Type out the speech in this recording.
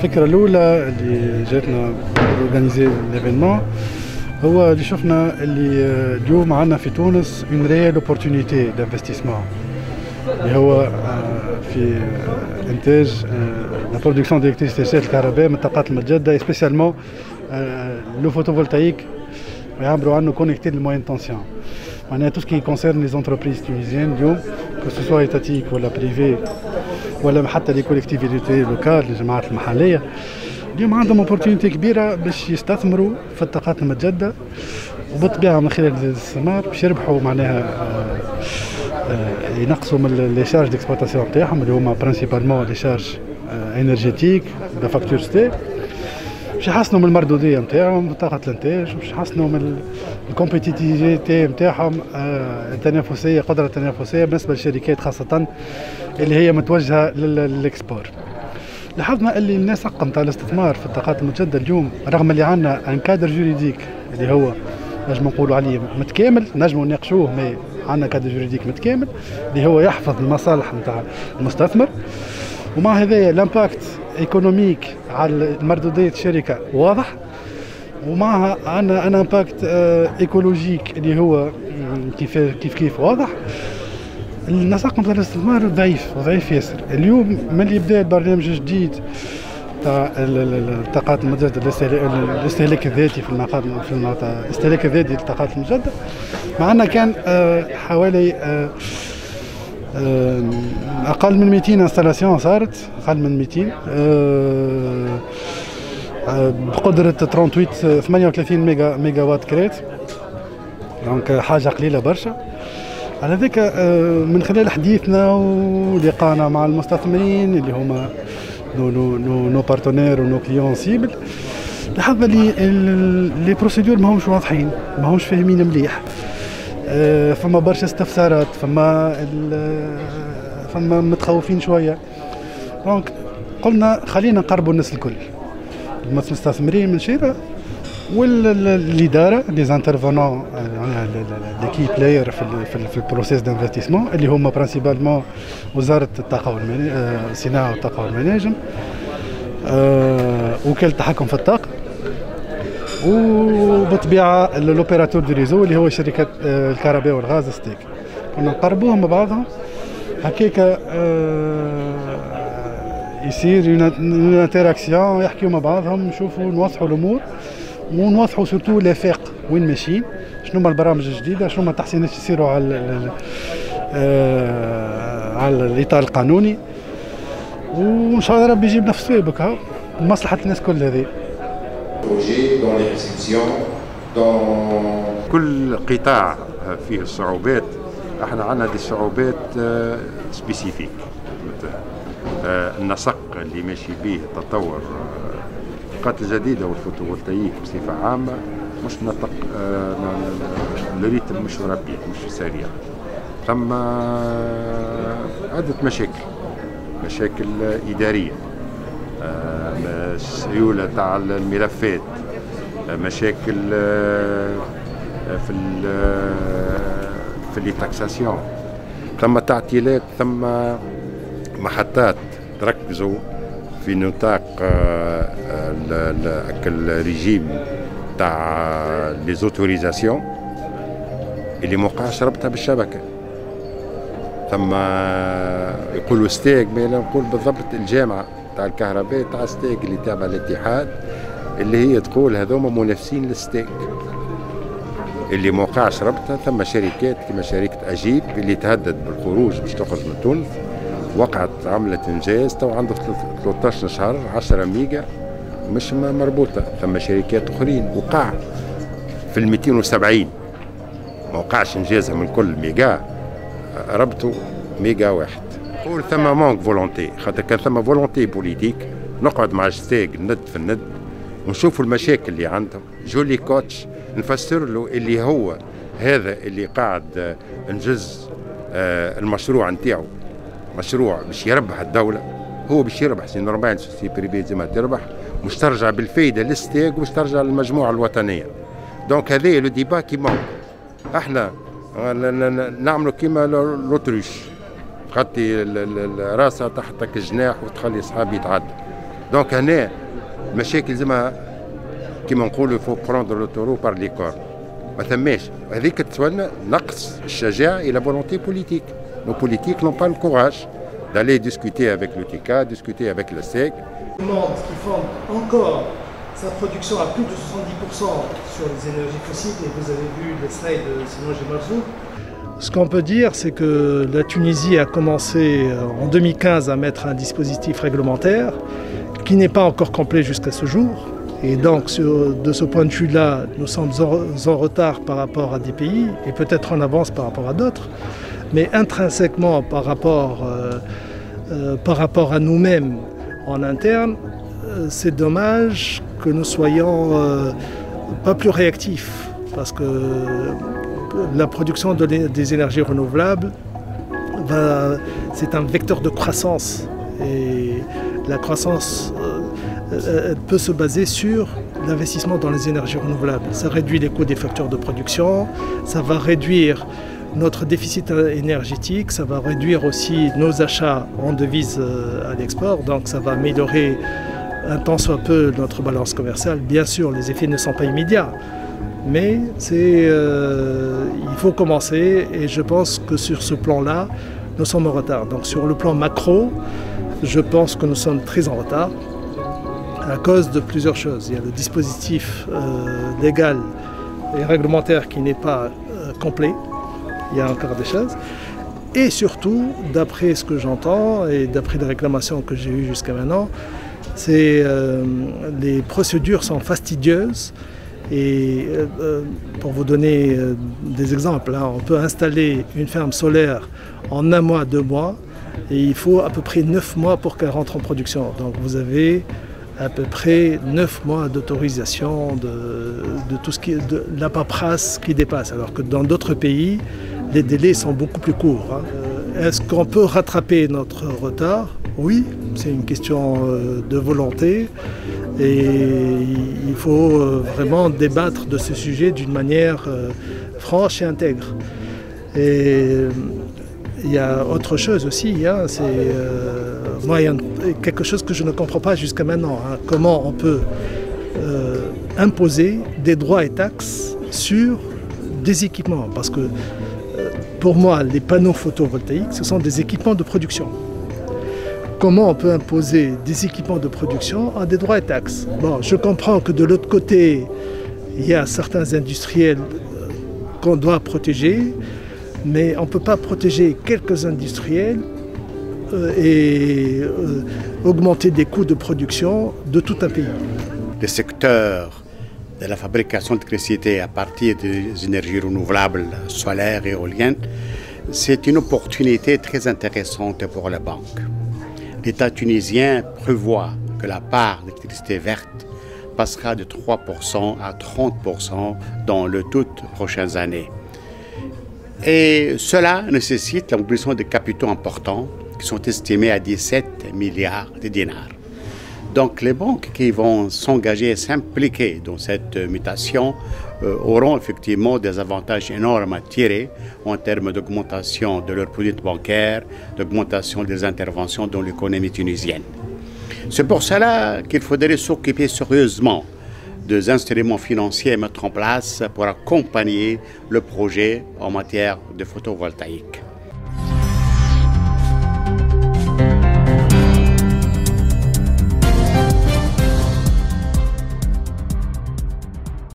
الفكرة الأولى اللي جاتنا اورجانيزي ليفينمون هو اللي شفنا اللي اليوم عندنا في تونس اون ريال اوبورتونيتي دانفستيسمون اللي هو في انتاج لا برودكسيون ديلكتريسيتي الكهرباء من الطاقات المتجددة سبيسيالمون لو فوتوفولتايك ويعبروا عنه كونيكتي للموين تونسيون. معناها تو سكي كونسيرن لي زونتربريز تونيزيان اليوم كو سوسوا ايتاتيك ولا بريفي ولا حتى لي كوليكتيفيتي لوكال الجماعات المحليه اليوم عندهم اوبورتونيتي كبيره باش يستثمروا في الطاقات المتجدده وبالطبيعه من خلال الاستثمار باش يربحوا معناها ينقصوا من لي شارج ديكسبلوطاسيون تاعهم اللي هما برينسيبالمون لي شارج انرجيتيك دا فاكتور ستي باش يحسنوا من المردوديه نتاعهم بطاقه الانتاج باش يحسنوا من الكومبيتيتيفيتي نتاعهم التنافسيه قدره التنافسيه بالنسبه للشركات خاصه اللي هي متوجهه للاكسبور. لاحظنا اللي النسق نتاع الاستثمار في الطاقات المتجدده اليوم رغم اللي عندنا ان كادر جوريديك اللي هو نجم نقولوا عليه متكامل نجموا نناقشوه مي عندنا كادر جوريديك متكامل اللي هو يحفظ المصالح نتاع المستثمر ومع هذايا الامباكت ايكونوميك على مردوديه الشركه واضح ومعها عندنا ان امباكت ايكولوجيك اللي هو كيف واضح. النسق نتاع الاستثمار ضعيف ياسر اليوم ملي بدا البرنامج الجديد تاع الطاقات المتجدده الاستهلاك الذاتي في الاستهلاك الذاتي للطاقات المتجدده معنا كان حوالي اقل من 200 انستالاسيون صارت اقل من 200 بقدره 38 ميجا وات كريت دونك حاجه قليله برشا. على ذلك من خلال حديثنا ولقانا مع المستثمرين اللي هما نو بارتنير ونو كليون سيبل لاحظنا لي بروسيدور ماهمش واضحين ماهمش فاهمين مليح فما برشا استفسارات فما متخوفين شويه دونك قلنا خلينا نقربوا الناس الكل المستثمرين من شراء والاداره لي زانترفونون لي كي بلاير في البروسيس دانفستيسمون اللي هما برينسيبالمون وزاره الطاقه الصناعه والطاقه والمناجم وكاله التحكم في الطاقه وبالطبيعه الاوبيراتور دو ريزو اللي هو شركه الكهرباء والغاز ستيك كنا نقربوهم ببعضهم هكاك يصير اون انتراكسيون يحكيوا مع بعضهم نشوفوا نوضحوا الامور ونوضحوا سورتو الافاق وين ماشيين شنو هما البرامج الجديده شنو هما التحسينات يصيروا على الاطار القانوني وان شاء الله ربي يجيب نفسه بك لمصلحه الناس كل هذه. كل قطاع فيه الصعوبات احنا عندنا دي صعوبات سبيسيفيك النسق اللي ماشي به التطور الطاقات الجديدة والفوتوفولتايك بصفة عامة مش نطق الريتم مش رابيد مش سريع ثم عدة مشاكل إدارية سيولة تاع الملفات مشاكل في التاكساسيون ثم تعطيلات ثم محطات تركزوا في نطاق الريجيم تاع لي زوتوريزاسيون اللي موقعش ربطها بالشبكه ثم يقولوا ستيك ما نقول بالضبط الجامعه تاع الكهرباء تاع ستيك اللي تابعه الاتحاد اللي هي تقول هذوما منافسين للستيك اللي موقعش ربطها ثم شركات كما شركه اجيب اللي تهدد بالخروج باش تخرج من تونس وقعت عملت انجاز تو عنده 13 شهر 10 ميجا مش مربوطه ثم شركات اخرين وقع في ال 270 ما وقعش انجازها من كل ميجا ربطوا ميجا واحد. نقول ثم مونك فولونتي خاطر كان ثم فولونتي بوليتيك نقعد مع جستاق الند في الند ونشوفوا المشاكل اللي عندهم جولي كوتش نفسر له اللي هو هذا اللي قاعد نجز المشروع نتاعو مشروع باش يربح الدولة هو باش يربح سي نورمال سي بريفي زي ما تربح مش ترجع بالفايدة للستاق ومش ترجع للمجموعة الوطنية دونك هذا لو ديبا كي مونك احنا نعملوا كيما لوتروش تغطي راسها تحتك الجناح وتخلي صحابي يتعدى دونك هنا المشاكل زعما كيما نقولوا faut prendre le taureau par les cornes. ما ثماش هذيك تسولنا نقص الشجاعة et la volonté politique. Nos politiques n'ont pas le courage d'aller discuter avec l'UTICA, discuter avec le SEC. Le monde qui fonde encore sa production à plus de 70% sur les énergies fossiles, et vous avez vu les slides de Sinoge et Marzouk. Ce qu'on peut dire, c'est que la Tunisie a commencé en 2015 à mettre un dispositif réglementaire qui n'est pas encore complet jusqu'à ce jour. Et donc, de ce point de vue-là, nous sommes en retard par rapport à des pays et peut-être en avance par rapport à d'autres. Mais intrinsèquement, par rapport à nous-mêmes en interne, c'est dommage que nous soyons pas plus réactifs. Parce que la production des énergies renouvelables, c'est un vecteur de croissance. Et la croissance peut se baser sur l'investissement dans les énergies renouvelables. Ça réduit les coûts des facteurs de production, ça va réduire notre déficit énergétique, ça va réduire aussi nos achats en devises à l'export, donc ça va améliorer un tant soit peu notre balance commerciale. Bien sûr, les effets ne sont pas immédiats, mais il faut commencer et je pense que sur ce plan-là, nous sommes en retard. Donc sur le plan macro, je pense que nous sommes très en retard à cause de plusieurs choses. Il y a le dispositif légal et réglementaire qui n'est pas complet. Il y a encore des choses. Et surtout, d'après ce que j'entends et d'après les réclamations que j'ai eues jusqu'à maintenant, c'est les procédures sont fastidieuses. Et pour vous donner des exemples, hein, on peut installer une ferme solaire en 1 mois, 2 mois, et il faut à peu près 9 mois pour qu'elle rentre en production. Donc vous avez à peu près 9 mois d'autorisation de tout ce qui est de la paperasse qui dépasse, alors que dans d'autres pays, les délais sont beaucoup plus courts. Hein. Est-ce qu'on peut rattraper notre retard? Oui, c'est une question de volonté et il faut vraiment débattre de ce sujet d'une manière franche et intègre. Et il y a autre chose aussi, hein, c'est moi, il y a quelque chose que je ne comprends pas jusqu'à maintenant. Hein, comment on peut imposer des droits et taxes sur des équipements? Parce que pour moi, les panneaux photovoltaïques, ce sont des équipements de production. Comment on peut imposer des équipements de production à des droits et taxes? Bon, je comprends que de l'autre côté, il y a certains industriels qu'on doit protéger, mais on ne peut pas protéger quelques industriels et augmenter des coûts de production de tout un pays. Le secteur de la fabrication d'électricité à partir des énergies renouvelables, solaires et éoliennes, c'est une opportunité très intéressante pour les banques. L'État tunisien prévoit que la part d'électricité verte passera de 3% à 30% dans les toutes prochaines années. Et cela nécessite la mobilisation de capitaux importants qui sont estimés à 17 milliards de dinars. Donc les banques qui vont s'engager et s'impliquer dans cette mutation auront effectivement des avantages énormes à tirer en termes d'augmentation de leur produit bancaire, d'augmentation des interventions dans l'économie tunisienne. C'est pour cela qu'il faudrait s'occuper sérieusement des instruments financiers à mettre en place pour accompagner le projet en matière de photovoltaïque.